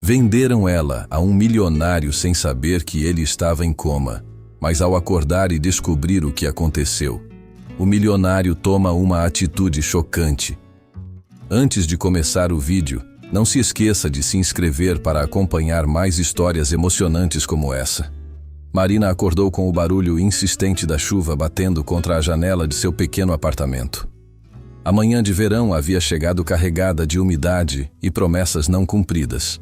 Venderam ela a um milionário sem saber que ele estava em coma, mas ao acordar e descobrir o que aconteceu, o milionário toma uma atitude chocante. Antes de começar o vídeo, não se esqueça de se inscrever para acompanhar mais histórias emocionantes como essa. Marina acordou com o barulho insistente da chuva batendo contra a janela de seu pequeno apartamento. A manhã de verão havia chegado carregada de umidade e promessas não cumpridas.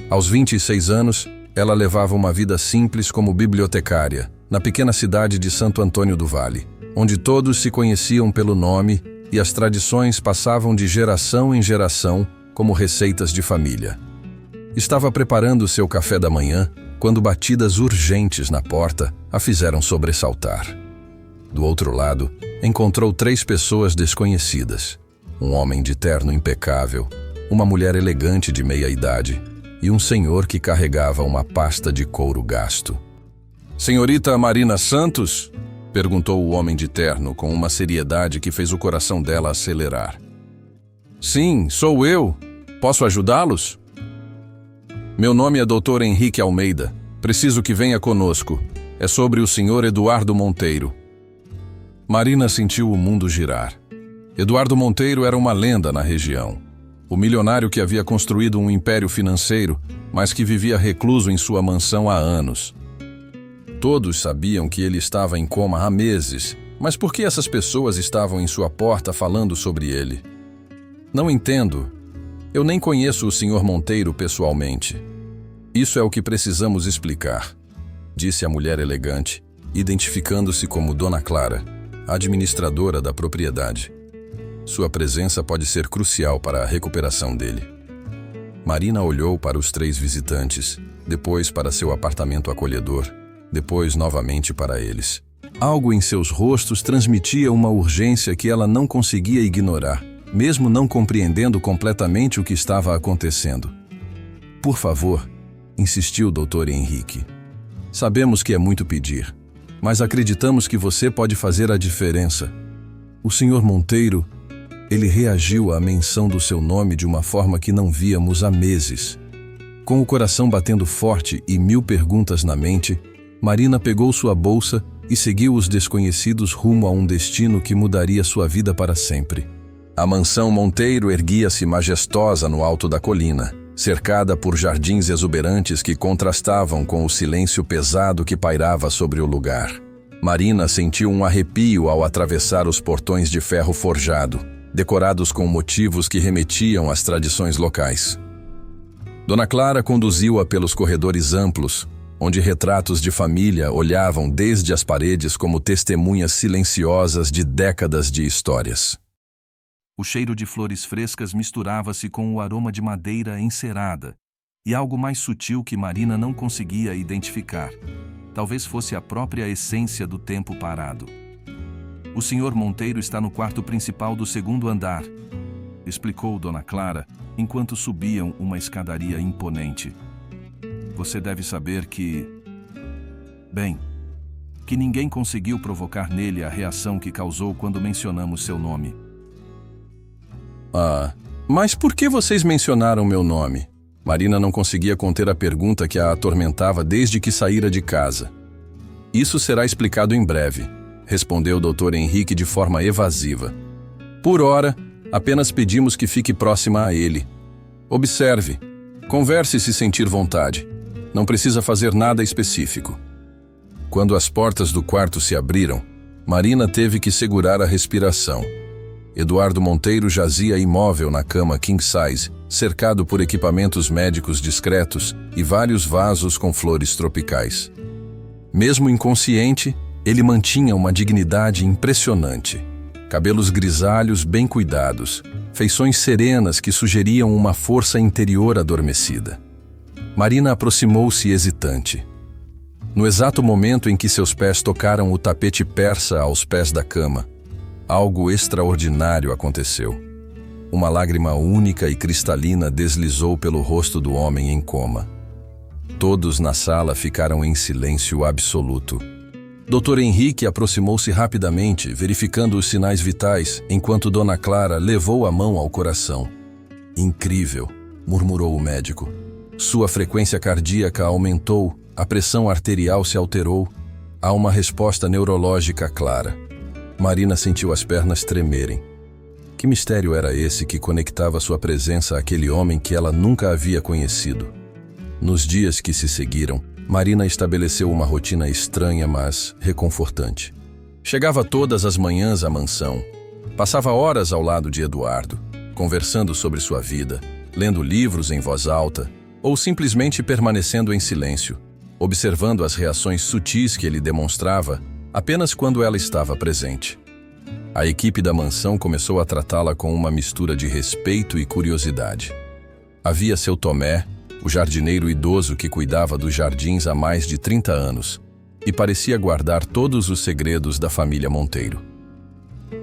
Aos 26 anos, ela levava uma vida simples como bibliotecária, na pequena cidade de Santo Antônio do Vale, onde todos se conheciam pelo nome e as tradições passavam de geração em geração como receitas de família. Estava preparando seu café da manhã quando batidas urgentes na porta a fizeram sobressaltar. Do outro lado, encontrou 3 pessoas desconhecidas: um homem de terno impecável, uma mulher elegante de meia-idade e um senhor que carregava uma pasta de couro gasto. "Senhorita Marina Santos?", perguntou o homem de terno com uma seriedade que fez o coração dela acelerar. "Sim, sou eu. Posso ajudá-los?" "Meu nome é Dr. Henrique Almeida. Preciso que venha conosco. É sobre o Sr. Eduardo Monteiro." Marina sentiu o mundo girar. Eduardo Monteiro era uma lenda na região. O milionário que havia construído um império financeiro, mas que vivia recluso em sua mansão há anos. Todos sabiam que ele estava em coma há meses, mas por que essas pessoas estavam em sua porta falando sobre ele? "Não entendo. Eu nem conheço o Sr. Monteiro pessoalmente." "Isso é o que precisamos explicar", disse a mulher elegante, identificando-se como Dona Clara, administradora da propriedade. "Sua presença pode ser crucial para a recuperação dele." Marina olhou para os 3 visitantes, depois para seu apartamento acolhedor, depois novamente para eles. Algo em seus rostos transmitia uma urgência que ela não conseguia ignorar, mesmo não compreendendo completamente o que estava acontecendo. "Por favor", insistiu o Dr. Henrique. "Sabemos que é muito pedir, mas acreditamos que você pode fazer a diferença. O Sr. Monteiro, ele reagiu à menção do seu nome de uma forma que não víamos há meses." Com o coração batendo forte e 1000 perguntas na mente, Marina pegou sua bolsa e seguiu os desconhecidos rumo a um destino que mudaria sua vida para sempre. A mansão Monteiro erguia-se majestosa no alto da colina, cercada por jardins exuberantes que contrastavam com o silêncio pesado que pairava sobre o lugar. Marina sentiu um arrepio ao atravessar os portões de ferro forjado, decorados com motivos que remetiam às tradições locais. Dona Clara conduziu-a pelos corredores amplos, onde retratos de família olhavam desde as paredes como testemunhas silenciosas de décadas de histórias. O cheiro de flores frescas misturava-se com o aroma de madeira encerada e algo mais sutil que Marina não conseguia identificar. Talvez fosse a própria essência do tempo parado. "O Sr. Monteiro está no quarto principal do 2º andar", explicou Dona Clara, enquanto subiam uma escadaria imponente. "Você deve saber que... bem, que ninguém conseguiu provocar nele a reação que causou quando mencionamos seu nome." "Ah, mas por que vocês mencionaram meu nome?" Marina não conseguia conter a pergunta que a atormentava desde que saíra de casa. "Isso será explicado em breve", respondeu o Dr. Henrique de forma evasiva. "Por ora, apenas pedimos que fique próxima a ele. Observe, converse se sentir vontade. Não precisa fazer nada específico." Quando as portas do quarto se abriram, Marina teve que segurar a respiração. Eduardo Monteiro jazia imóvel na cama king size, cercado por equipamentos médicos discretos e vários vasos com flores tropicais. Mesmo inconsciente, ele mantinha uma dignidade impressionante. Cabelos grisalhos bem cuidados, feições serenas que sugeriam uma força interior adormecida. Marina aproximou-se hesitante. No exato momento em que seus pés tocaram o tapete persa aos pés da cama, algo extraordinário aconteceu. Uma lágrima única e cristalina deslizou pelo rosto do homem em coma. Todos na sala ficaram em silêncio absoluto. Dr. Henrique aproximou-se rapidamente, verificando os sinais vitais, enquanto Dona Clara levou a mão ao coração. "Incrível", murmurou o médico. Sua frequência cardíaca aumentou, a pressão arterial se alterou. Há uma resposta neurológica clara. Marina sentiu as pernas tremerem. Que mistério era esse que conectava sua presença àquele homem que ela nunca havia conhecido? Nos dias que se seguiram, Marina estabeleceu uma rotina estranha, mas reconfortante. Chegava todas as manhãs à mansão. Passava horas ao lado de Eduardo, conversando sobre sua vida, lendo livros em voz alta, ou simplesmente permanecendo em silêncio, observando as reações sutis que ele demonstrava apenas quando ela estava presente. A equipe da mansão começou a tratá-la com uma mistura de respeito e curiosidade. Havia seu Tomé, o jardineiro idoso que cuidava dos jardins há mais de 30 anos e parecia guardar todos os segredos da família Monteiro.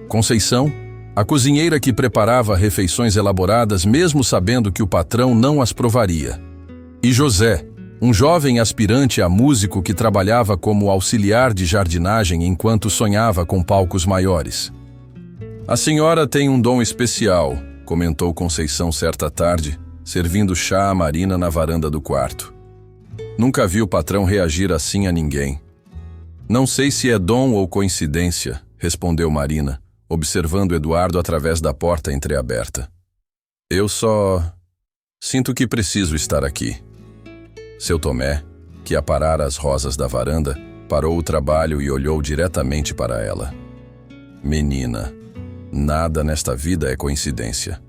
Conceição, a cozinheira que preparava refeições elaboradas mesmo sabendo que o patrão não as provaria. E José, um jovem aspirante a músico que trabalhava como auxiliar de jardinagem enquanto sonhava com palcos maiores. "A senhora tem um dom especial", comentou Conceição certa tarde, servindo chá a Marina na varanda do quarto. "Nunca vi o patrão reagir assim a ninguém." "Não sei se é dom ou coincidência", respondeu Marina, observando Eduardo através da porta entreaberta. "Eu só sinto que preciso estar aqui." Seu Tomé, que aparara as rosas da varanda, parou o trabalho e olhou diretamente para ela. "Menina, nada nesta vida é coincidência.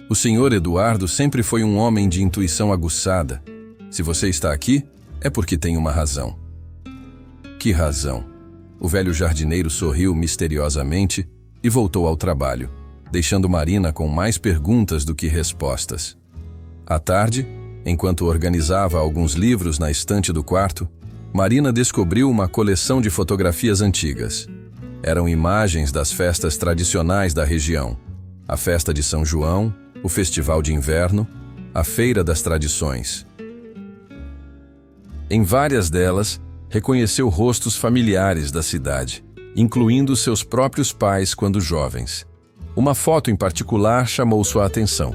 O senhor Eduardo sempre foi um homem de intuição aguçada. Se você está aqui, é porque tem uma razão." "Que razão?" O velho jardineiro sorriu misteriosamente e voltou ao trabalho, deixando Marina com mais perguntas do que respostas. À tarde, enquanto organizava alguns livros na estante do quarto, Marina descobriu uma coleção de fotografias antigas. Eram imagens das festas tradicionais da região: a festa de São João, o Festival de Inverno, a Feira das Tradições. Em várias delas, reconheceu rostos familiares da cidade, incluindo seus próprios pais quando jovens. Uma foto em particular chamou sua atenção.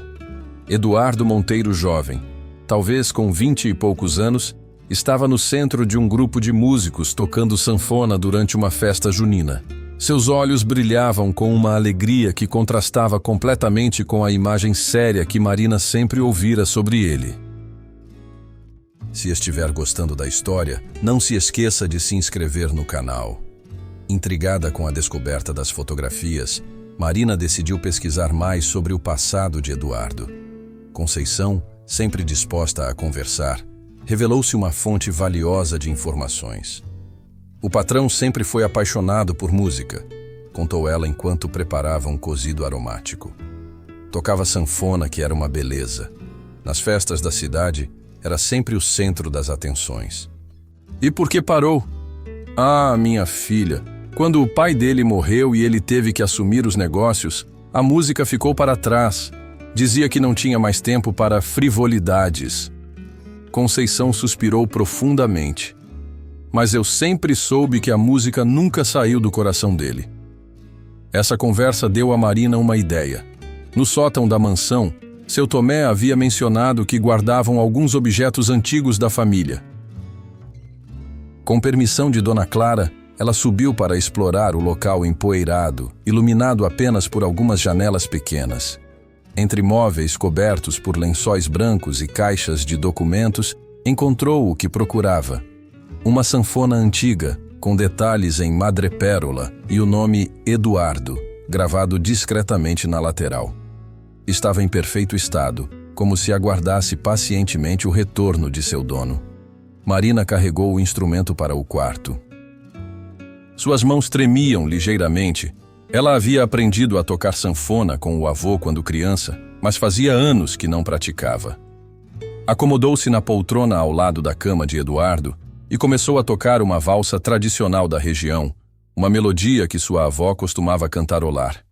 Eduardo Monteiro jovem, talvez com 20 e poucos anos, estava no centro de um grupo de músicos tocando sanfona durante uma festa junina. Seus olhos brilhavam com uma alegria que contrastava completamente com a imagem séria que Marina sempre ouvira sobre ele. Se estiver gostando da história, não se esqueça de se inscrever no canal. Intrigada com a descoberta das fotografias, Marina decidiu pesquisar mais sobre o passado de Eduardo. Conceição, sempre disposta a conversar, revelou-se uma fonte valiosa de informações. "O patrão sempre foi apaixonado por música", contou ela enquanto preparava um cozido aromático. "Tocava sanfona, que era uma beleza. Nas festas da cidade, era sempre o centro das atenções." "E por que parou?" "Ah, minha filha, quando o pai dele morreu e ele teve que assumir os negócios, a música ficou para trás. Dizia que não tinha mais tempo para frivolidades." Conceição suspirou profundamente. "Mas eu sempre soube que a música nunca saiu do coração dele." Essa conversa deu a Marina uma ideia. No sótão da mansão, seu Tomé havia mencionado que guardavam alguns objetos antigos da família. Com permissão de Dona Clara, ela subiu para explorar o local empoeirado, iluminado apenas por algumas janelas pequenas. Entre móveis cobertos por lençóis brancos e caixas de documentos, encontrou o que procurava: uma sanfona antiga, com detalhes em madrepérola e o nome Eduardo, gravado discretamente na lateral. Estava em perfeito estado, como se aguardasse pacientemente o retorno de seu dono. Marina carregou o instrumento para o quarto. Suas mãos tremiam ligeiramente. Ela havia aprendido a tocar sanfona com o avô quando criança, mas fazia anos que não praticava. Acomodou-se na poltrona ao lado da cama de Eduardo e começou a tocar uma valsa tradicional da região, uma melodia que sua avó costumava cantarolar.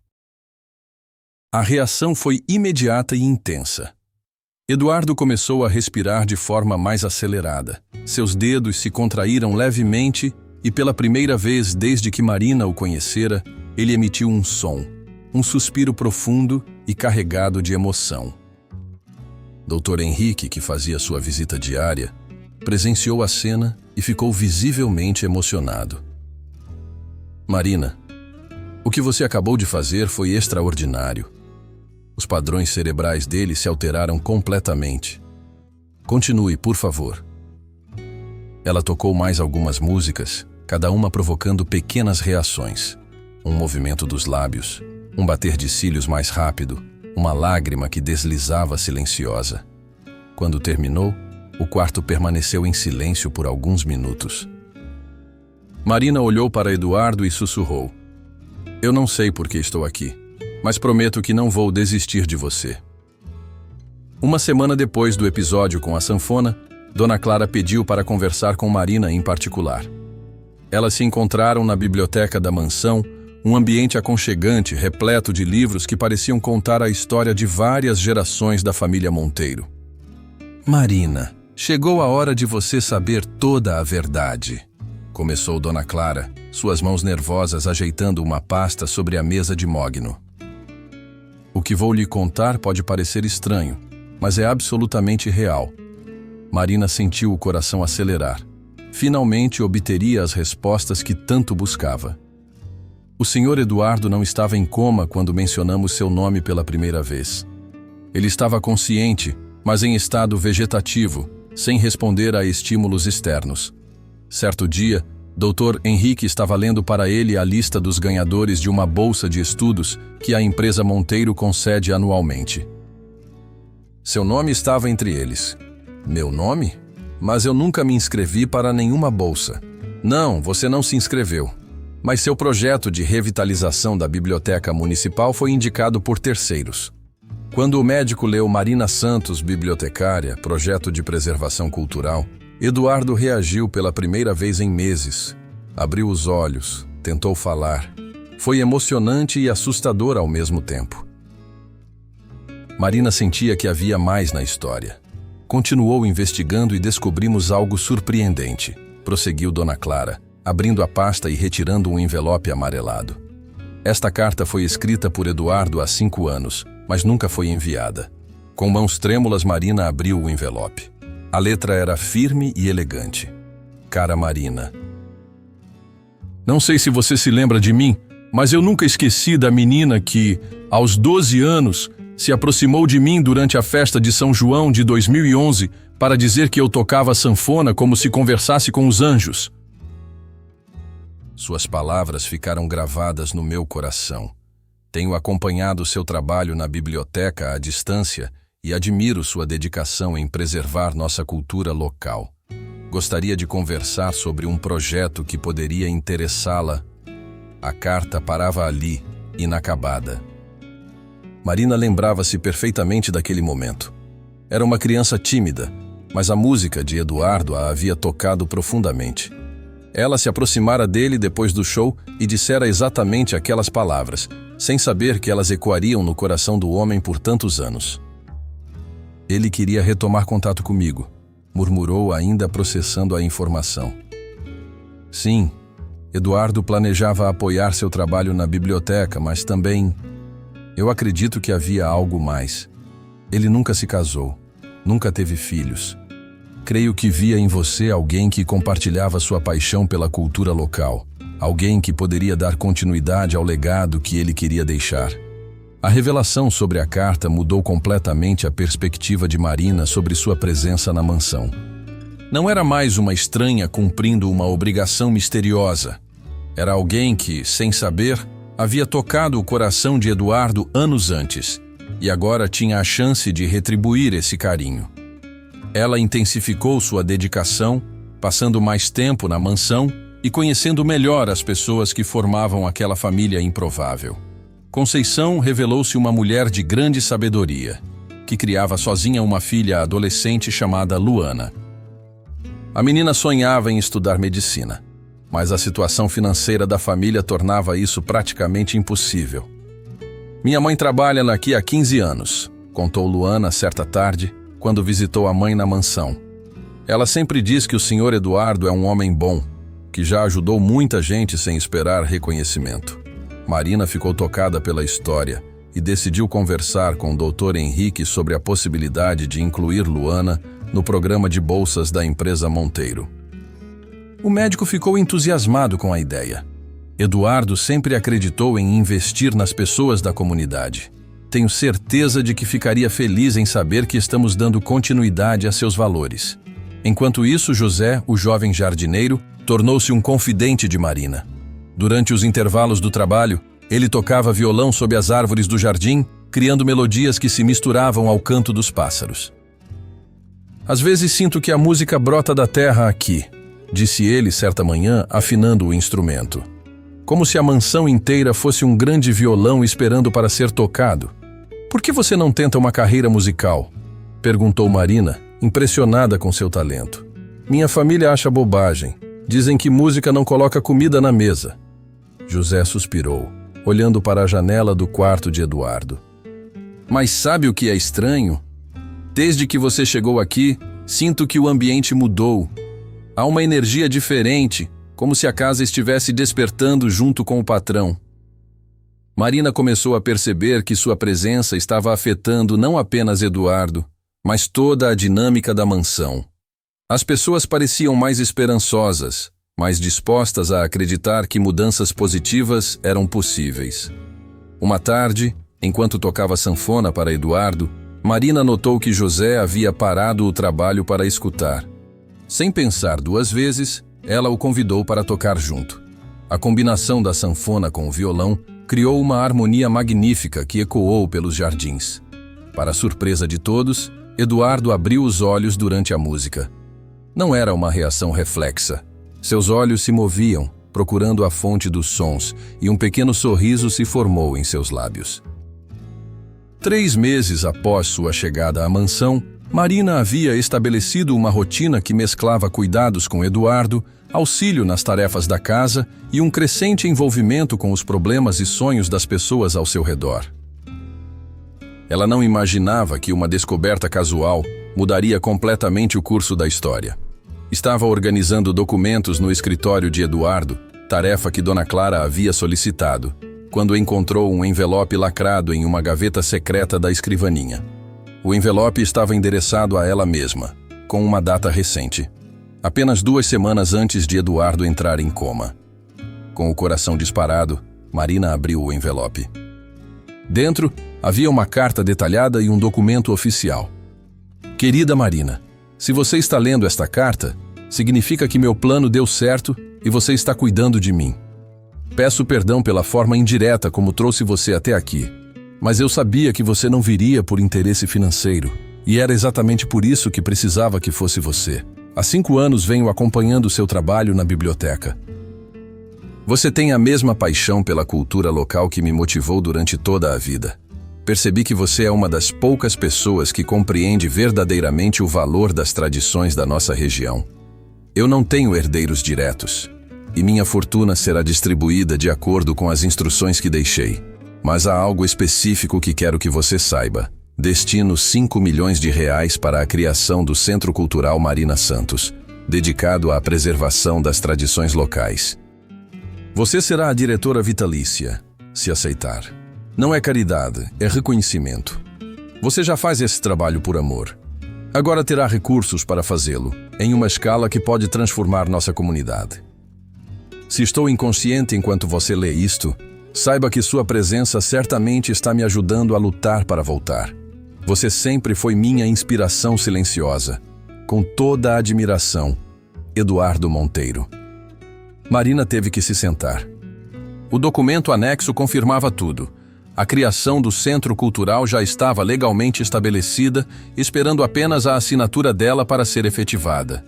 A reação foi imediata e intensa. Eduardo começou a respirar de forma mais acelerada. Seus dedos se contraíram levemente e, pela primeira vez desde que Marina o conhecera, ele emitiu um som, um suspiro profundo e carregado de emoção. Dr. Henrique, que fazia sua visita diária, presenciou a cena e ficou visivelmente emocionado. Marina, o que você acabou de fazer foi extraordinário. Os padrões cerebrais dele se alteraram completamente. Continue, por favor. Ela tocou mais algumas músicas, cada uma provocando pequenas reações. Um movimento dos lábios, um bater de cílios mais rápido, uma lágrima que deslizava silenciosa. Quando terminou, o quarto permaneceu em silêncio por alguns minutos. Marina olhou para Eduardo e sussurrou: Eu não sei por que estou aqui, mas prometo que não vou desistir de você. Uma semana depois do episódio com a sanfona, Dona Clara pediu para conversar com Marina em particular. Elas se encontraram na biblioteca da mansão, um ambiente aconchegante, repleto de livros que pareciam contar a história de várias gerações da família Monteiro. Marina, chegou a hora de você saber toda a verdade, começou Dona Clara, suas mãos nervosas ajeitando uma pasta sobre a mesa de mogno. O que vou lhe contar pode parecer estranho, mas é absolutamente real. Marina sentiu o coração acelerar. Finalmente obteria as respostas que tanto buscava. O Sr. Eduardo não estava em coma quando mencionamos seu nome pela primeira vez. Ele estava consciente, mas em estado vegetativo, sem responder a estímulos externos. Certo dia, Dr. Henrique estava lendo para ele a lista dos ganhadores de uma bolsa de estudos que a empresa Monteiro concede anualmente. Seu nome estava entre eles. Meu nome? Mas eu nunca me inscrevi para nenhuma bolsa. Não, você não se inscreveu. Mas seu projeto de revitalização da biblioteca municipal foi indicado por terceiros. Quando o médico leu Marina Santos, bibliotecária, projeto de preservação cultural, Eduardo reagiu pela primeira vez em meses. Abriu os olhos, tentou falar. Foi emocionante e assustador ao mesmo tempo. Marina sentia que havia mais na história. Continuou investigando e descobrimos algo surpreendente, prosseguiu Dona Clara, abrindo a pasta e retirando um envelope amarelado. Esta carta foi escrita por Eduardo há 5 anos, mas nunca foi enviada. Com mãos trêmulas, Marina abriu o envelope. A letra era firme e elegante. Cara Marina. Não sei se você se lembra de mim, mas eu nunca esqueci da menina que, aos 12 anos, se aproximou de mim durante a festa de São João de 2011 para dizer que eu tocava sanfona como se conversasse com os anjos. Suas palavras ficaram gravadas no meu coração. Tenho acompanhado seu trabalho na biblioteca à distância e admiro sua dedicação em preservar nossa cultura local. Gostaria de conversar sobre um projeto que poderia interessá-la. A carta parava ali, inacabada. Marina lembrava-se perfeitamente daquele momento. Era uma criança tímida, mas a música de Eduardo a havia tocado profundamente. Ela se aproximara dele depois do show e dissera exatamente aquelas palavras, sem saber que elas ecoariam no coração do homem por tantos anos. Ele queria retomar contato comigo, murmurou ainda processando a informação. Sim, Eduardo planejava apoiar seu trabalho na biblioteca, mas também... Eu acredito que havia algo mais. Ele nunca se casou, nunca teve filhos. Creio que via em você alguém que compartilhava sua paixão pela cultura local, alguém que poderia dar continuidade ao legado que ele queria deixar. A revelação sobre a carta mudou completamente a perspectiva de Marina sobre sua presença na mansão. Não era mais uma estranha cumprindo uma obrigação misteriosa. Era alguém que, sem saber, havia tocado o coração de Eduardo anos antes, e agora tinha a chance de retribuir esse carinho. Ela intensificou sua dedicação, passando mais tempo na mansão e conhecendo melhor as pessoas que formavam aquela família improvável. Conceição revelou-se uma mulher de grande sabedoria, que criava sozinha uma filha adolescente chamada Luana. A menina sonhava em estudar medicina, mas a situação financeira da família tornava isso praticamente impossível. Minha mãe trabalha aqui há 15 anos, contou Luana certa tarde, quando visitou a mãe na mansão. Ela sempre diz que o Sr. Eduardo é um homem bom, que já ajudou muita gente sem esperar reconhecimento. Marina ficou tocada pela história e decidiu conversar com o Dr. Henrique sobre a possibilidade de incluir Luana no programa de bolsas da empresa Monteiro. O médico ficou entusiasmado com a ideia. Eduardo sempre acreditou em investir nas pessoas da comunidade. Tenho certeza de que ficaria feliz em saber que estamos dando continuidade a seus valores. Enquanto isso, José, o jovem jardineiro, tornou-se um confidente de Marina. Durante os intervalos do trabalho, ele tocava violão sob as árvores do jardim, criando melodias que se misturavam ao canto dos pássaros. Às vezes sinto que a música brota da terra aqui, disse ele certa manhã, afinando o instrumento. Como se a mansão inteira fosse um grande violão esperando para ser tocado. Por que você não tenta uma carreira musical? Perguntou Marina, impressionada com seu talento. Minha família acha bobagem. Dizem que música não coloca comida na mesa. José suspirou, olhando para a janela do quarto de Eduardo. Mas sabe o que é estranho? Desde que você chegou aqui, sinto que o ambiente mudou. Há uma energia diferente, como se a casa estivesse despertando junto com o patrão. Marina começou a perceber que sua presença estava afetando não apenas Eduardo, mas toda a dinâmica da mansão. As pessoas pareciam mais esperançosas, mais dispostas a acreditar que mudanças positivas eram possíveis. Uma tarde, enquanto tocava sanfona para Eduardo, Marina notou que José havia parado o trabalho para escutar. Sem pensar duas vezes, ela o convidou para tocar junto. A combinação da sanfona com o violão criou uma harmonia magnífica que ecoou pelos jardins. Para a surpresa de todos, Eduardo abriu os olhos durante a música. Não era uma reação reflexa. Seus olhos se moviam, procurando a fonte dos sons, e um pequeno sorriso se formou em seus lábios. 3 meses após sua chegada à mansão, Marina havia estabelecido uma rotina que mesclava cuidados com Eduardo, auxílio nas tarefas da casa e um crescente envolvimento com os problemas e sonhos das pessoas ao seu redor. Ela não imaginava que uma descoberta casual mudaria completamente o curso da história. Estava organizando documentos no escritório de Eduardo, tarefa que Dona Clara havia solicitado, quando encontrou um envelope lacrado em uma gaveta secreta da escrivaninha. O envelope estava endereçado a ela mesma, com uma data recente, apenas 2 semanas antes de Eduardo entrar em coma. Com o coração disparado, Marina abriu o envelope. Dentro, havia uma carta detalhada e um documento oficial. Querida Marina, se você está lendo esta carta, significa que meu plano deu certo e você está cuidando de mim. Peço perdão pela forma indireta como trouxe você até aqui, mas eu sabia que você não viria por interesse financeiro, e era exatamente por isso que precisava que fosse você. Há 5 anos venho acompanhando seu trabalho na biblioteca. Você tem a mesma paixão pela cultura local que me motivou durante toda a vida. Percebi que você é uma das poucas pessoas que compreende verdadeiramente o valor das tradições da nossa região. Eu não tenho herdeiros diretos, e minha fortuna será distribuída de acordo com as instruções que deixei. Mas há algo específico que quero que você saiba. Destino 5 milhões de reais para a criação do Centro Cultural Marina Santos, dedicado à preservação das tradições locais. Você será a diretora vitalícia, se aceitar. Não é caridade, é reconhecimento. Você já faz esse trabalho por amor. Agora terá recursos para fazê-lo, em uma escala que pode transformar nossa comunidade. Se estou inconsciente enquanto você lê isto, saiba que sua presença certamente está me ajudando a lutar para voltar. Você sempre foi minha inspiração silenciosa. Com toda a admiração, Eduardo Monteiro. Marina teve que se sentar. O documento anexo confirmava tudo. A criação do Centro Cultural já estava legalmente estabelecida, esperando apenas a assinatura dela para ser efetivada.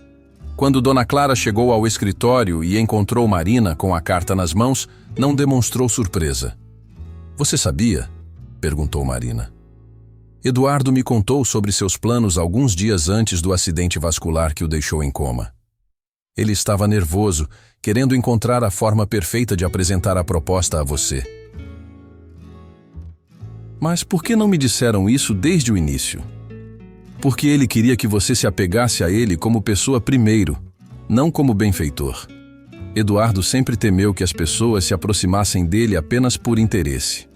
Quando Dona Clara chegou ao escritório e encontrou Marina com a carta nas mãos, não demonstrou surpresa. Você sabia? Perguntou Marina. Eduardo me contou sobre seus planos alguns dias antes do acidente vascular que o deixou em coma. Ele estava nervoso, querendo encontrar a forma perfeita de apresentar a proposta a você. Mas por que não me disseram isso desde o início? Porque ele queria que você se apegasse a ele como pessoa primeiro, não como benfeitor. Eduardo sempre temeu que as pessoas se aproximassem dele apenas por interesse.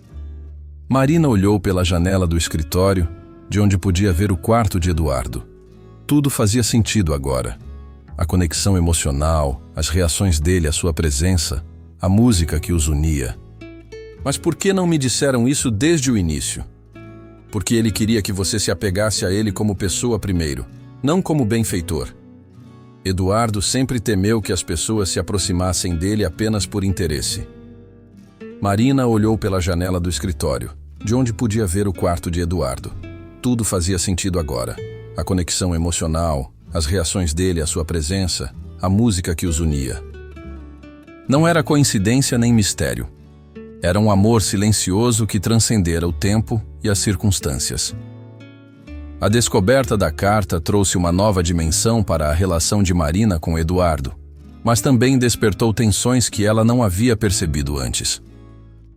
Marina olhou pela janela do escritório, de onde podia ver o quarto de Eduardo. Tudo fazia sentido agora. A conexão emocional, as reações dele à sua presença, a música que os unia. Mas por que não me disseram isso desde o início? Porque ele queria que você se apegasse a ele como pessoa primeiro, não como benfeitor. Eduardo sempre temeu que as pessoas se aproximassem dele apenas por interesse. Marina olhou pela janela do escritório, de onde podia ver o quarto de Eduardo. Tudo fazia sentido agora. A conexão emocional, as reações dele à sua presença, a música que os unia. Não era coincidência nem mistério. Era um amor silencioso que transcendera o tempo e as circunstâncias. A descoberta da carta trouxe uma nova dimensão para a relação de Marina com Eduardo, mas também despertou tensões que ela não havia percebido antes.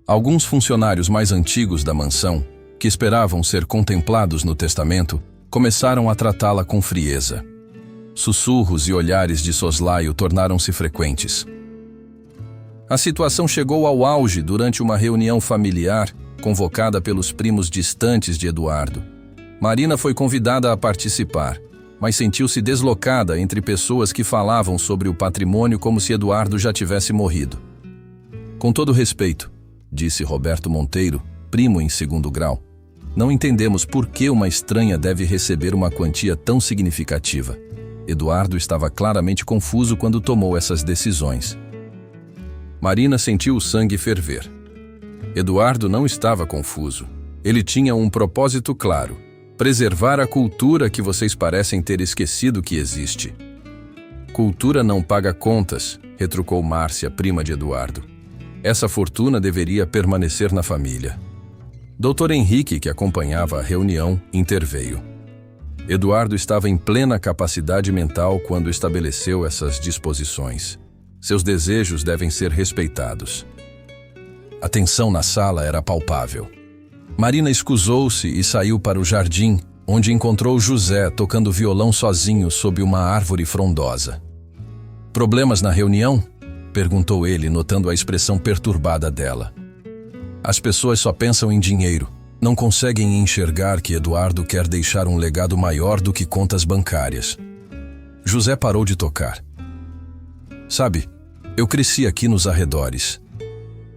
Alguns funcionários mais antigos da mansão, que esperavam ser contemplados no testamento, começaram a tratá-la com frieza. Sussurros e olhares de soslaio tornaram-se frequentes. A situação chegou ao auge durante uma reunião familiar convocada pelos primos distantes de Eduardo. Marina foi convidada a participar, mas sentiu-se deslocada entre pessoas que falavam sobre o patrimônio como se Eduardo já tivesse morrido. Com todo respeito, disse Roberto Monteiro, primo em segundo grau, não entendemos por que uma estranha deve receber uma quantia tão significativa. Eduardo estava claramente confuso quando tomou essas decisões. Marina sentiu o sangue ferver. Eduardo não estava confuso. Ele tinha um propósito claro: preservar a cultura que vocês parecem ter esquecido que existe. Cultura não paga contas, retrucou Márcia, prima de Eduardo. Essa fortuna deveria permanecer na família. Dr. Henrique, que acompanhava a reunião, interveio. Eduardo estava em plena capacidade mental quando estabeleceu essas disposições. Seus desejos devem ser respeitados. A tensão na sala era palpável. Marina escusou-se e saiu para o jardim, onde encontrou José tocando violão sozinho sob uma árvore frondosa. Problemas na reunião? Perguntou ele, notando a expressão perturbada dela. As pessoas só pensam em dinheiro. Não conseguem enxergar que Eduardo quer deixar um legado maior do que contas bancárias. José parou de tocar. Sabe, eu cresci aqui nos arredores.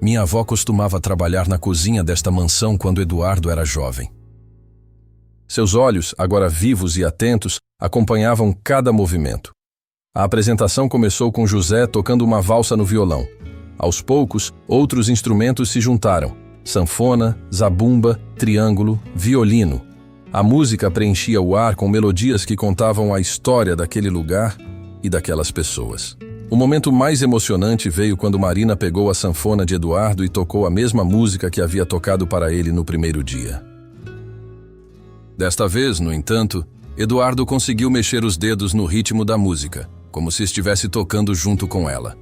Minha avó costumava trabalhar na cozinha desta mansão quando Eduardo era jovem. Seus olhos, agora vivos e atentos, acompanhavam cada movimento. A apresentação começou com José tocando uma valsa no violão. Aos poucos, outros instrumentos se juntaram: sanfona, zabumba, triângulo, violino. A música preenchia o ar com melodias que contavam a história daquele lugar e daquelas pessoas. O momento mais emocionante veio quando Marina pegou a sanfona de Eduardo e tocou a mesma música que havia tocado para ele no primeiro dia. Desta vez, no entanto, Eduardo conseguiu mexer os dedos no ritmo da música, como se estivesse tocando junto com ela.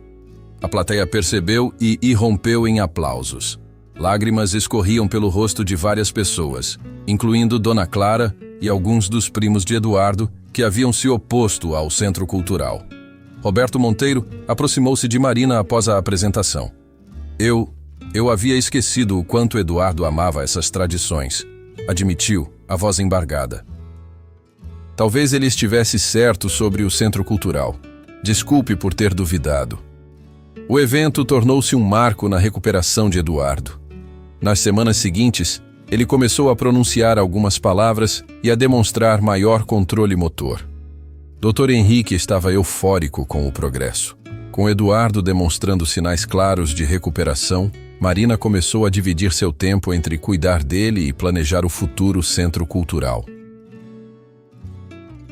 A plateia percebeu e irrompeu em aplausos. Lágrimas escorriam pelo rosto de várias pessoas, incluindo Dona Clara e alguns dos primos de Eduardo que haviam se oposto ao centro cultural. Roberto Monteiro aproximou-se de Marina após a apresentação. Eu havia esquecido o quanto Eduardo amava essas tradições, admitiu, a voz embargada. Talvez ele estivesse certo sobre o centro cultural. Desculpe por ter duvidado. O evento tornou-se um marco na recuperação de Eduardo. Nas semanas seguintes, ele começou a pronunciar algumas palavras e a demonstrar maior controle motor. Dr. Henrique estava eufórico com o progresso. Com Eduardo demonstrando sinais claros de recuperação, Marina começou a dividir seu tempo entre cuidar dele e planejar o futuro centro cultural.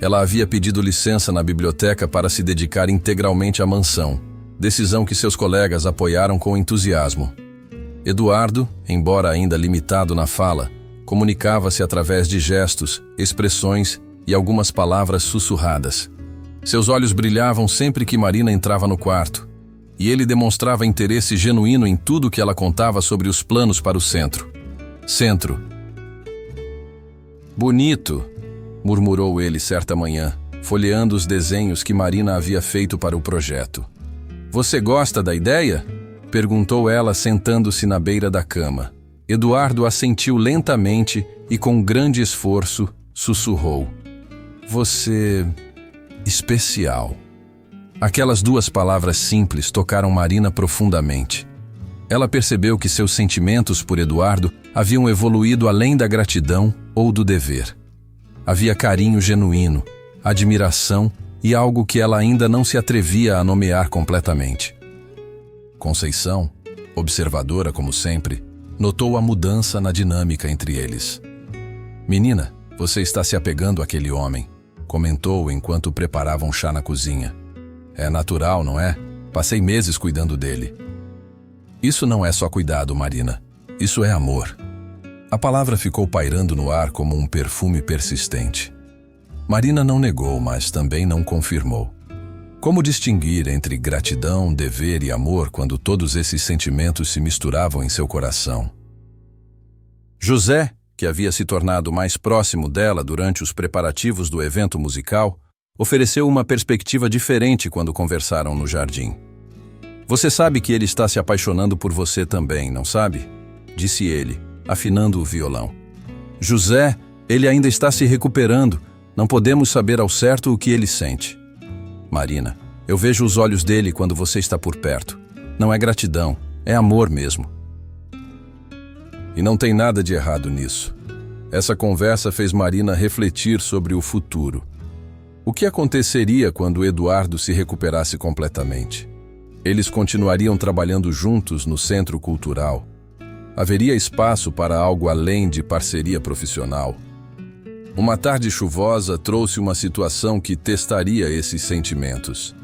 Ela havia pedido licença na biblioteca para se dedicar integralmente à mansão, decisão que seus colegas apoiaram com entusiasmo. Eduardo, embora ainda limitado na fala, comunicava-se através de gestos, expressões e algumas palavras sussurradas. Seus olhos brilhavam sempre que Marina entrava no quarto, e ele demonstrava interesse genuíno em tudo que ela contava sobre os planos para o centro. Centro. Bonito, murmurou ele certa manhã, folheando os desenhos que Marina havia feito para o projeto. Você gosta da ideia? Perguntou ela, sentando-se na beira da cama. Eduardo assentiu lentamente e, com grande esforço, sussurrou: "Você... especial." Aquelas duas palavras simples tocaram Marina profundamente. Ela percebeu que seus sentimentos por Eduardo haviam evoluído além da gratidão ou do dever. Havia carinho genuíno, admiração e algo que ela ainda não se atrevia a nomear completamente. Conceição, observadora como sempre, notou a mudança na dinâmica entre eles. "Menina, você está se apegando àquele homem", comentou enquanto preparavam chá na cozinha. "É natural, não é? Passei meses cuidando dele." "Isso não é só cuidado, Marina. Isso é amor." A palavra ficou pairando no ar como um perfume persistente. Marina não negou, mas também não confirmou. Como distinguir entre gratidão, dever e amor quando todos esses sentimentos se misturavam em seu coração? José, que havia se tornado mais próximo dela durante os preparativos do evento musical, ofereceu uma perspectiva diferente quando conversaram no jardim. "Você sabe que ele está se apaixonando por você também, não sabe?" disse ele, afinando o violão. "José, ele ainda está se recuperando. Não podemos saber ao certo o que ele sente." "Marina, eu vejo os olhos dele quando você está por perto. Não é gratidão, é amor mesmo." E não tem nada de errado nisso. Essa conversa fez Marina refletir sobre o futuro. O que aconteceria quando Eduardo se recuperasse completamente? Eles continuariam trabalhando juntos no Centro Cultural? Haveria espaço para algo além de parceria profissional? Uma tarde chuvosa trouxe uma situação que testaria esses sentimentos.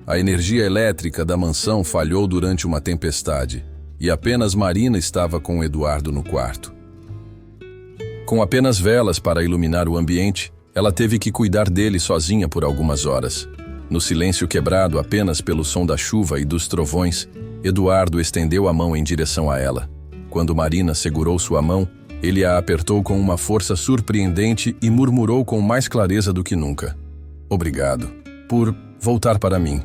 A energia elétrica da mansão falhou durante uma tempestade, e apenas Marina estava com Eduardo no quarto. Com apenas velas para iluminar o ambiente, ela teve que cuidar dele sozinha por algumas horas. No silêncio quebrado apenas pelo som da chuva e dos trovões, Eduardo estendeu a mão em direção a ela. Quando Marina segurou sua mão, ele a apertou com uma força surpreendente e murmurou com mais clareza do que nunca: "Obrigado por voltar para mim."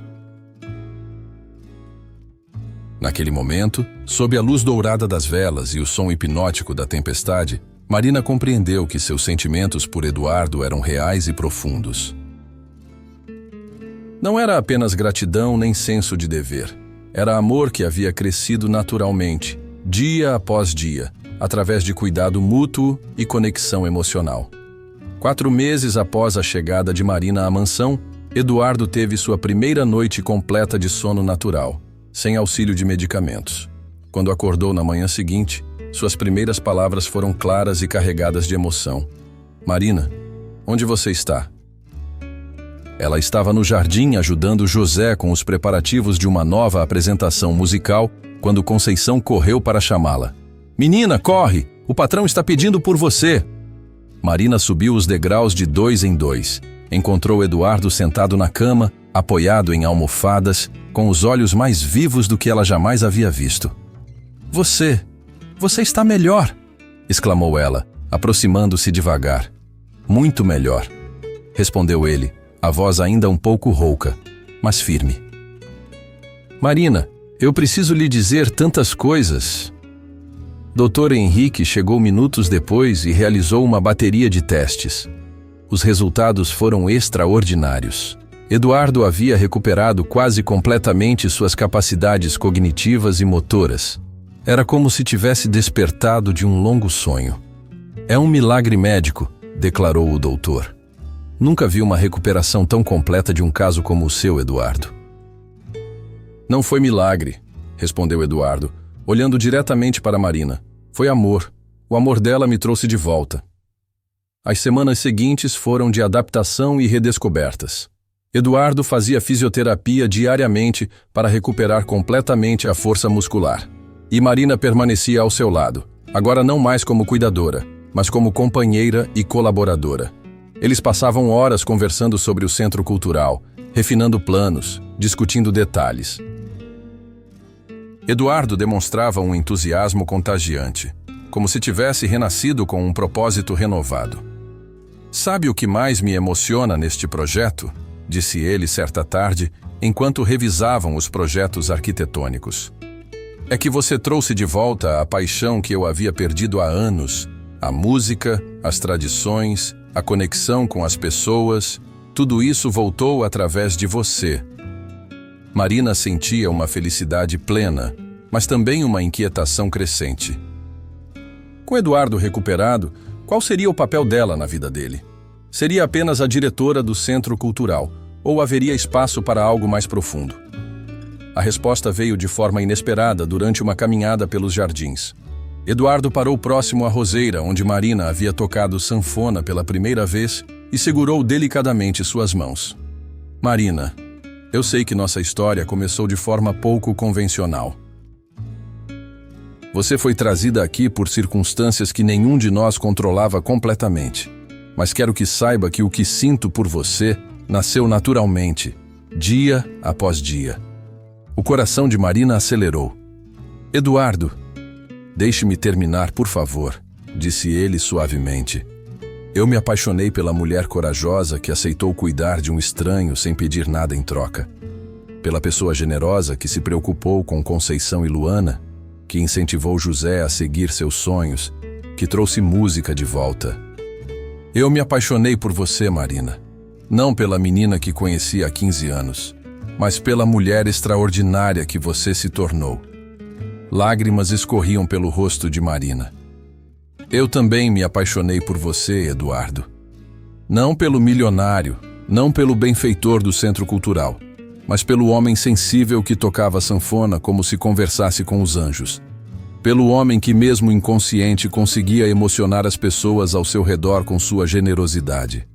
Naquele momento, sob a luz dourada das velas e o som hipnótico da tempestade, Marina compreendeu que seus sentimentos por Eduardo eram reais e profundos. Não era apenas gratidão nem senso de dever. Era amor que havia crescido naturalmente, dia após dia, através de cuidado mútuo e conexão emocional. 4 meses após a chegada de Marina à mansão, Eduardo teve sua primeira noite completa de sono natural, sem auxílio de medicamentos. Quando acordou na manhã seguinte, suas primeiras palavras foram claras e carregadas de emoção. "Marina, onde você está?" Ela estava no jardim ajudando José com os preparativos de uma nova apresentação musical, quando Conceição correu para chamá-la. "Menina, corre! O patrão está pedindo por você!" Marina subiu os degraus de 2 em 2. Encontrou Eduardo sentado na cama, apoiado em almofadas, com os olhos mais vivos do que ela jamais havia visto. Você está melhor!" exclamou ela, aproximando-se devagar. "Muito melhor", respondeu ele, a voz ainda um pouco rouca, mas firme. "Marina, eu preciso lhe dizer tantas coisas." Dr. Henrique chegou minutos depois e realizou uma bateria de testes. Os resultados foram extraordinários. Eduardo havia recuperado quase completamente suas capacidades cognitivas e motoras. Era como se tivesse despertado de um longo sonho. "É um milagre médico", declarou o doutor. "Nunca vi uma recuperação tão completa de um caso como o seu, Eduardo." "Não foi milagre", respondeu Eduardo, olhando diretamente para Marina. "Foi amor. O amor dela me trouxe de volta." As semanas seguintes foram de adaptação e redescobertas. Eduardo fazia fisioterapia diariamente para recuperar completamente a força muscular. E Marina permanecia ao seu lado, agora não mais como cuidadora, mas como companheira e colaboradora. Eles passavam horas conversando sobre o Centro Cultural, refinando planos, discutindo detalhes. Eduardo demonstrava um entusiasmo contagiante, como se tivesse renascido com um propósito renovado. "Sabe o que mais me emociona neste projeto?", disse ele certa tarde, enquanto revisavam os projetos arquitetônicos. É que você trouxe de volta a paixão que eu havia perdido há anos. A música, as tradições, a conexão com as pessoas, tudo isso voltou através de você. Marina sentia uma felicidade plena, mas também uma inquietação crescente. Com Eduardo recuperado, qual seria o papel dela na vida dele? Seria apenas a diretora do Centro Cultural, ou haveria espaço para algo mais profundo? A resposta veio de forma inesperada durante uma caminhada pelos jardins. Eduardo parou próximo à roseira onde Marina havia tocado sanfona pela primeira vez e segurou delicadamente suas mãos. Marina, eu sei que nossa história começou de forma pouco convencional. Você foi trazida aqui por circunstâncias que nenhum de nós controlava completamente. Mas quero que saiba que o que sinto por você nasceu naturalmente, dia após dia. O coração de Marina acelerou. Eduardo, deixe-me terminar, por favor, disse ele suavemente. Eu me apaixonei pela mulher corajosa que aceitou cuidar de um estranho sem pedir nada em troca. Pela pessoa generosa que se preocupou com Conceição e Luana, que incentivou José a seguir seus sonhos, que trouxe música de volta. Eu me apaixonei por você, Marina. Não pela menina que conheci há 15 anos, mas pela mulher extraordinária que você se tornou. Lágrimas escorriam pelo rosto de Marina. Eu também me apaixonei por você, Eduardo. Não pelo milionário, não pelo benfeitor do Centro Cultural, mas pelo homem sensível que tocava sanfona como se conversasse com os anjos. Pelo homem que, mesmo inconsciente, conseguia emocionar as pessoas ao seu redor com sua generosidade.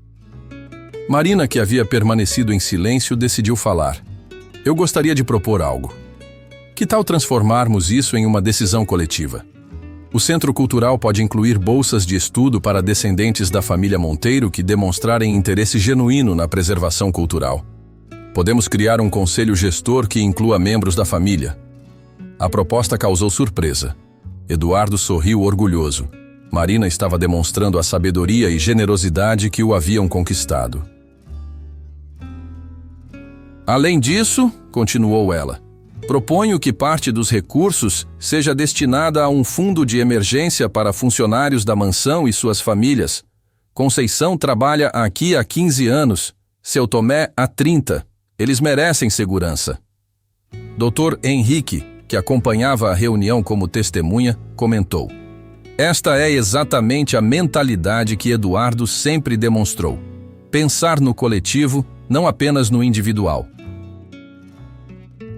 Marina, que havia permanecido em silêncio, decidiu falar. Eu gostaria de propor algo. Que tal transformarmos isso em uma decisão coletiva? O Centro Cultural pode incluir bolsas de estudo para descendentes da família Monteiro que demonstrarem interesse genuíno na preservação cultural. Podemos criar um conselho gestor que inclua membros da família. A proposta causou surpresa. Eduardo sorriu orgulhoso. Marina estava demonstrando a sabedoria e generosidade que o haviam conquistado. Além disso, continuou ela, proponho que parte dos recursos seja destinada a um fundo de emergência para funcionários da mansão e suas famílias. Conceição trabalha aqui há 15 anos, seu Tomé há 30. Eles merecem segurança. Dr. Henrique, que acompanhava a reunião como testemunha, comentou. Esta é exatamente a mentalidade que Eduardo sempre demonstrou. Pensar no coletivo, não apenas no individual.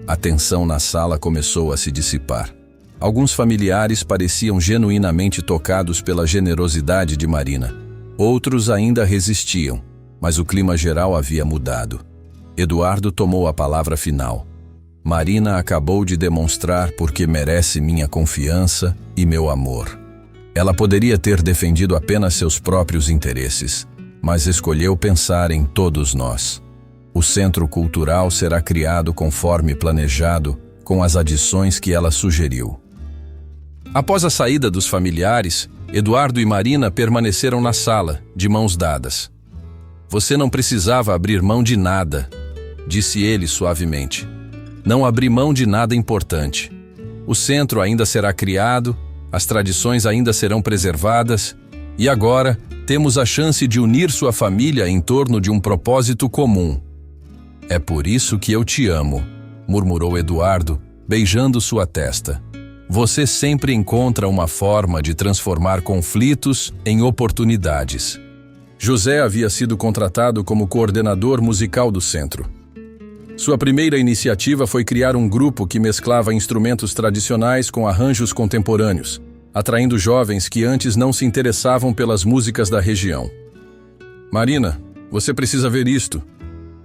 A tensão na sala começou a se dissipar. Alguns familiares pareciam genuinamente tocados pela generosidade de Marina. Outros ainda resistiam, mas o clima geral havia mudado. Eduardo tomou a palavra final. Marina acabou de demonstrar porque merece minha confiança e meu amor. Ela poderia ter defendido apenas seus próprios interesses, mas escolheu pensar em todos nós. O Centro Cultural será criado conforme planejado, com as adições que ela sugeriu. Após a saída dos familiares, Eduardo e Marina permaneceram na sala, de mãos dadas. Você não precisava abrir mão de nada, disse ele suavemente. Não abri mão de nada importante. O centro ainda será criado, as tradições ainda serão preservadas, e agora temos a chance de unir sua família em torno de um propósito comum. É por isso que eu te amo, murmurou Eduardo, beijando sua testa. Você sempre encontra uma forma de transformar conflitos em oportunidades. José havia sido contratado como coordenador musical do centro. Sua primeira iniciativa foi criar um grupo que mesclava instrumentos tradicionais com arranjos contemporâneos, atraindo jovens que antes não se interessavam pelas músicas da região. Marina, você precisa ver isto,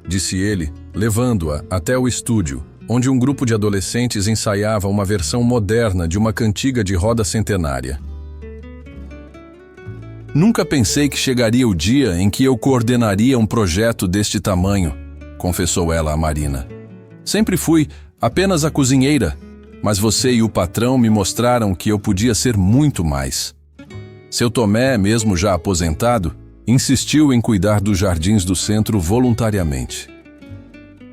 disse ele, levando-a até o estúdio, onde um grupo de adolescentes ensaiava uma versão moderna de uma cantiga de roda centenária. Nunca pensei que chegaria o dia em que eu coordenaria um projeto deste tamanho, confessou ela a Marina. Sempre fui apenas a cozinheira, mas você e o patrão me mostraram que eu podia ser muito mais. Seu Tomé, mesmo já aposentado, insistiu em cuidar dos jardins do centro voluntariamente.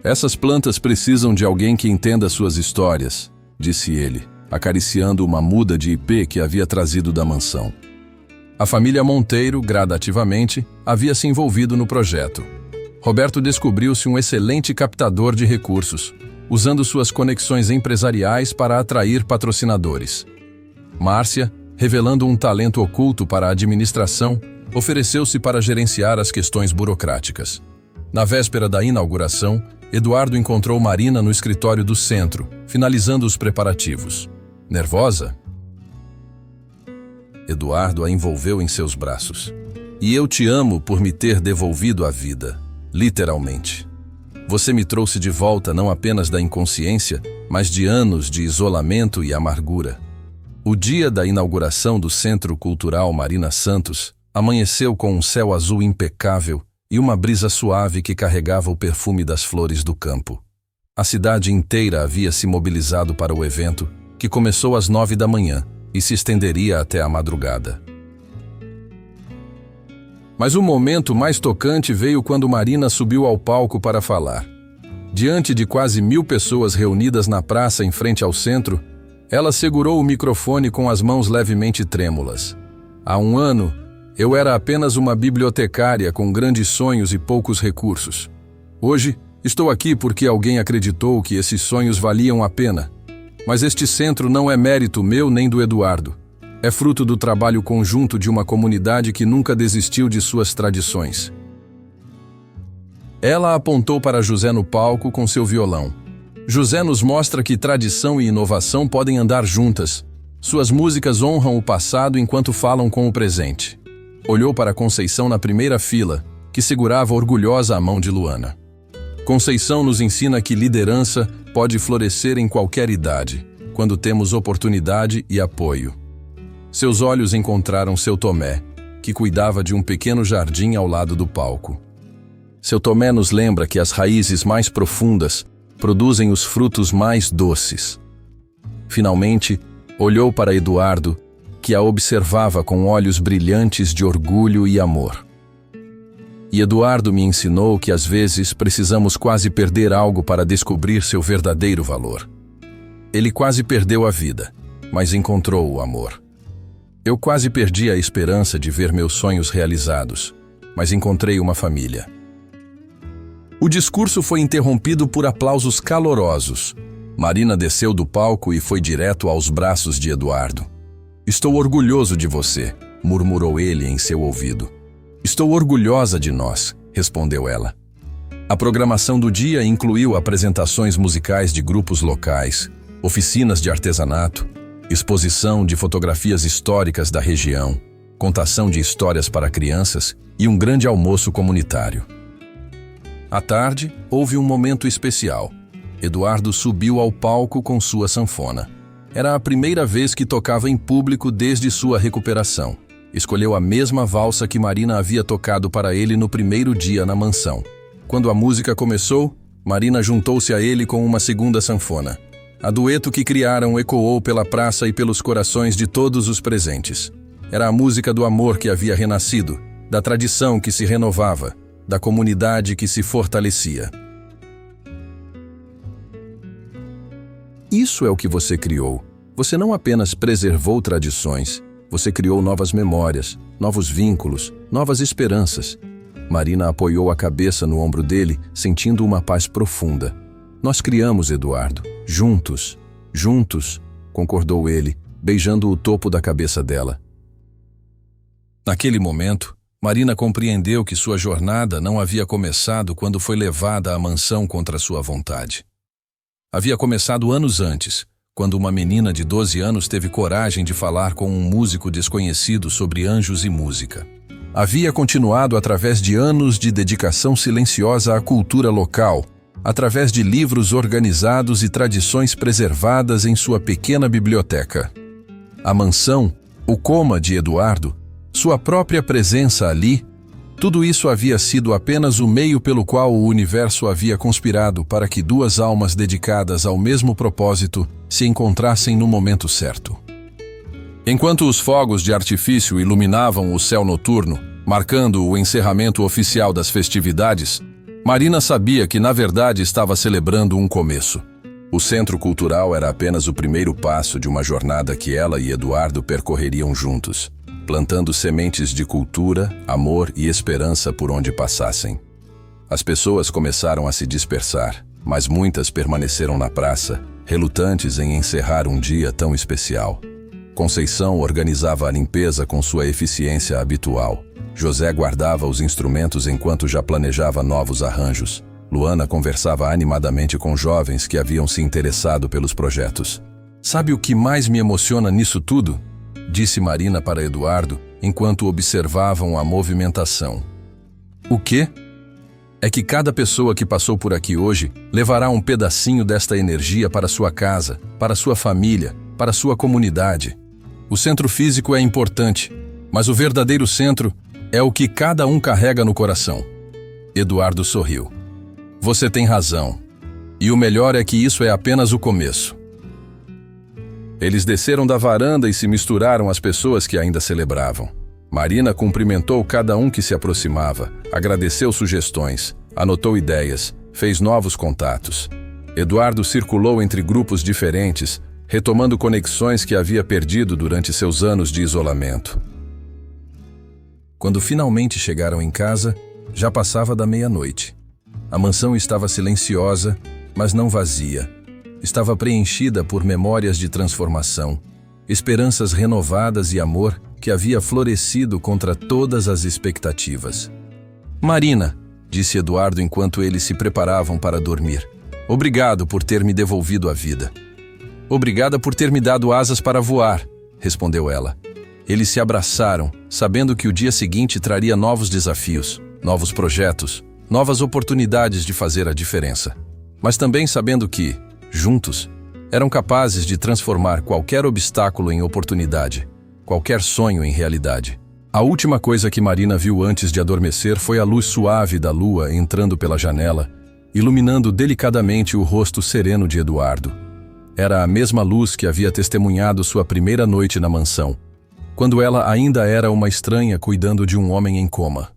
Essas plantas precisam de alguém que entenda suas histórias, disse ele. acariciando uma muda de ipê que havia trazido da mansão. A família Monteiro, gradativamente, havia se envolvido no projeto. Roberto descobriu-se um excelente captador de recursos, usando suas conexões empresariais para atrair patrocinadores. Márcia, revelando um talento oculto para a administração, ofereceu-se para gerenciar as questões burocráticas. Na véspera da inauguração, Eduardo encontrou Marina no escritório do centro, finalizando os preparativos. Nervosa? Eduardo a envolveu em seus braços. E eu te amo por me ter devolvido a vida, literalmente. Você me trouxe de volta não apenas da inconsciência, mas de anos de isolamento e amargura. O dia da inauguração do Centro Cultural Marina Santos amanheceu com um céu azul impecável e uma brisa suave que carregava o perfume das flores do campo. A cidade inteira havia se mobilizado para o evento, que começou às 9 da manhã e se estenderia até a madrugada. Mas o momento mais tocante veio quando Marina subiu ao palco para falar. Diante de quase 1000 pessoas reunidas na praça em frente ao centro, ela segurou o microfone com as mãos levemente trêmulas. Há um ano, eu era apenas uma bibliotecária com grandes sonhos e poucos recursos. Hoje, estou aqui porque alguém acreditou que esses sonhos valiam a pena. Mas este centro não é mérito meu nem do Eduardo. É fruto do trabalho conjunto de uma comunidade que nunca desistiu de suas tradições. Ela apontou para José no palco com seu violão. José nos mostra que tradição e inovação podem andar juntas. Suas músicas honram o passado enquanto falam com o presente. Olhou para Conceição na primeira fila, que segurava orgulhosa a mão de Luana. Conceição nos ensina que liderança pode florescer em qualquer idade, quando temos oportunidade e apoio. Seus olhos encontraram seu Tomé, que cuidava de um pequeno jardim ao lado do palco. Seu Tomé nos lembra que as raízes mais profundas produzem os frutos mais doces. Finalmente, olhou para Eduardo, que a observava com olhos brilhantes de orgulho e amor. E Eduardo me ensinou que às vezes precisamos quase perder algo para descobrir seu verdadeiro valor. Ele quase perdeu a vida, mas encontrou o amor. Eu quase perdi a esperança de ver meus sonhos realizados, mas encontrei uma família. O discurso foi interrompido por aplausos calorosos. Marina desceu do palco e foi direto aos braços de Eduardo. Estou orgulhoso de você, murmurou ele em seu ouvido. Estou orgulhosa de nós, respondeu ela. A programação do dia incluiu apresentações musicais de grupos locais, oficinas de artesanato, exposição de fotografias históricas da região, contação de histórias para crianças e um grande almoço comunitário. À tarde, houve um momento especial. Eduardo subiu ao palco com sua sanfona. Era a primeira vez que tocava em público desde sua recuperação. Escolheu a mesma valsa que Marina havia tocado para ele no primeiro dia na mansão. Quando a música começou, Marina juntou-se a ele com uma segunda sanfona. A dueto que criaram ecoou pela praça e pelos corações de todos os presentes. Era a música do amor que havia renascido, da tradição que se renovava, da comunidade que se fortalecia. Isso é o que você criou. Você não apenas preservou tradições, você criou novas memórias, novos vínculos, novas esperanças. Marina apoiou a cabeça no ombro dele, sentindo uma paz profunda. Nós criamos, Eduardo. Juntos, juntos, concordou ele, beijando o topo da cabeça dela. Naquele momento, Marina compreendeu que sua jornada não havia começado quando foi levada à mansão contra sua vontade. Havia começado anos antes, quando uma menina de 12 anos teve coragem de falar com um músico desconhecido sobre anjos e música. Havia continuado através de anos de dedicação silenciosa à cultura local, através de livros organizados e tradições preservadas em sua pequena biblioteca. A mansão, o coma de Eduardo, sua própria presença ali, tudo isso havia sido apenas o meio pelo qual o universo havia conspirado para que duas almas dedicadas ao mesmo propósito se encontrassem no momento certo. Enquanto os fogos de artifício iluminavam o céu noturno, marcando o encerramento oficial das festividades, Marina sabia que na verdade estava celebrando um começo. O Centro Cultural era apenas o primeiro passo de uma jornada que ela e Eduardo percorreriam juntos, plantando sementes de cultura, amor e esperança por onde passassem. As pessoas começaram a se dispersar, mas muitas permaneceram na praça, relutantes em encerrar um dia tão especial. Conceição organizava a limpeza com sua eficiência habitual. José guardava os instrumentos enquanto já planejava novos arranjos. Luana conversava animadamente com jovens que haviam se interessado pelos projetos. "Sabe o que mais me emociona nisso tudo?", disse Marina para Eduardo, enquanto observavam a movimentação. "O quê?" "É que cada pessoa que passou por aqui hoje levará um pedacinho desta energia para sua casa, para sua família, para sua comunidade. O centro físico é importante, mas o verdadeiro centro é o que cada um carrega no coração." Eduardo sorriu. "Você tem razão. E o melhor é que isso é apenas o começo." Eles desceram da varanda e se misturaram às pessoas que ainda celebravam. Marina cumprimentou cada um que se aproximava, agradeceu sugestões, anotou ideias, fez novos contatos. Eduardo circulou entre grupos diferentes, retomando conexões que havia perdido durante seus anos de isolamento. Quando finalmente chegaram em casa, já passava da meia-noite. A mansão estava silenciosa, mas não vazia. Estava preenchida por memórias de transformação, esperanças renovadas e amor que havia florescido contra todas as expectativas. "Marina", disse Eduardo enquanto eles se preparavam para dormir, "obrigado por ter me devolvido a vida." "Obrigada por ter me dado asas para voar", respondeu ela. Eles se abraçaram, sabendo que o dia seguinte traria novos desafios, novos projetos, novas oportunidades de fazer a diferença. Mas também sabendo que, juntos, eram capazes de transformar qualquer obstáculo em oportunidade, qualquer sonho em realidade. A última coisa que Marina viu antes de adormecer foi a luz suave da lua entrando pela janela, iluminando delicadamente o rosto sereno de Eduardo. Era a mesma luz que havia testemunhado sua primeira noite na mansão, quando ela ainda era uma estranha cuidando de um homem em coma.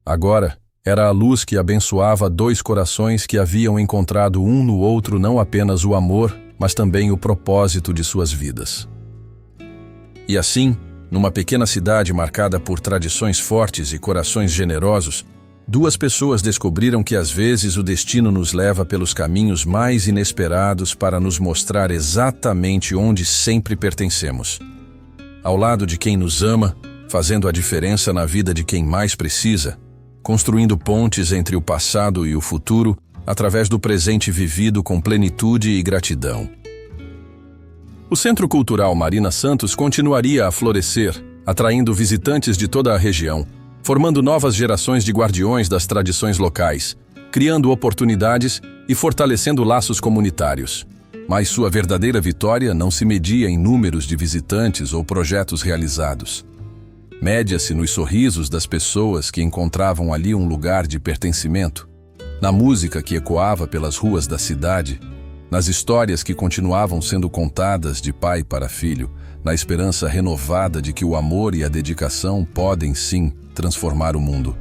Agora, era a luz que abençoava dois corações que haviam encontrado um no outro não apenas o amor, mas também o propósito de suas vidas. E assim, numa pequena cidade marcada por tradições fortes e corações generosos, duas pessoas descobriram que às vezes o destino nos leva pelos caminhos mais inesperados para nos mostrar exatamente onde sempre pertencemos. Ao lado de quem nos ama, fazendo a diferença na vida de quem mais precisa, construindo pontes entre o passado e o futuro, através do presente vivido com plenitude e gratidão. O Centro Cultural Marina Santos continuaria a florescer, atraindo visitantes de toda a região, formando novas gerações de guardiões das tradições locais, criando oportunidades e fortalecendo laços comunitários. Mas sua verdadeira vitória não se media em números de visitantes ou projetos realizados. Média-se nos sorrisos das pessoas que encontravam ali um lugar de pertencimento, na música que ecoava pelas ruas da cidade, nas histórias que continuavam sendo contadas de pai para filho, na esperança renovada de que o amor e a dedicação podem, sim, transformar o mundo.